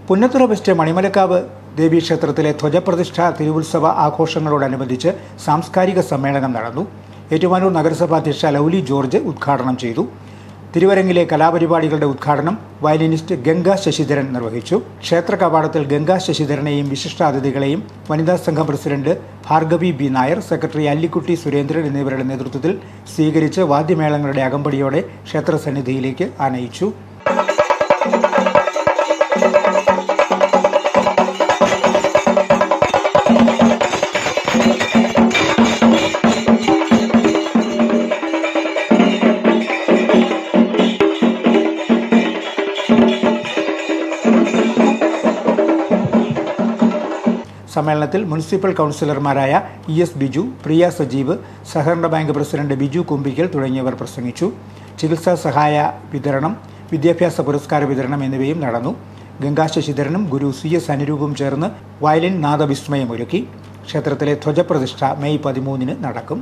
Punnathura west Manimalakkavu ദേവീക്ഷേത്രത്തിലെ ധ്വജപ്രതിഷ്ഠ തിരുവുത്സവ ആഘോഷങ്ങളോടനുബന്ധിച്ച് സാംസ്കാരിക സമ്മേളനം നടന്നു. ഏറ്റുമാനൂർ നഗരസഭാ അധ്യക്ഷ ലൗലി ജോർജ് ഉദ്ഘാടനം ചെയ്തു. തിരുവരങ്ങിലെ കലാപരിപാടികളുടെ ഉദ്ഘാടനം വയലിനിസ്റ്റ് ഗംഗാ ശശിധരൻ നിർവഹിച്ചു. ക്ഷേത്ര കവാടത്തിൽ ഗംഗാ ശശിധരനെയും വിശിഷ്ടാതിഥികളെയും വനിതാ സംഘം president Bhargavi B Nair, secretary Allikutty Surendran എന്നിവരുടെ നേതൃത്വത്തിൽ സ്വീകരിച്ച് വാദ്യമേളങ്ങളുടെ അകമ്പടിയോടെ ക്ഷേത്രസന്നിധിയിലേക്ക് ആനയിച്ചു. സമ്മേളനത്തിൽ മുനിസിപ്പൽ കൗൺസിലർമാരായ ES ബിജു, പ്രിയ സജീവ്, സഹകരണ ബാങ്ക് പ്രസിഡന്റ് ബിജു കുമ്പിക്കൽ തുടങ്ങിയവർ പ്രസംഗിച്ചു. ചികിത്സാ സഹായ വിതരണം, വിദ്യാഭ്യാസ പുരസ്കാര വിതരണം എന്നിവയും നടന്നു. ഗംഗാ ശശിധരനും ഗുരു CS അനുരൂപും ചേർന്ന് വയലിൻ നാദവിസ്മയമൊരുക്കി. ക്ഷേത്രത്തിലെ ധ്വജപ്രതിഷ്ഠ മെയ് 13 നടക്കും.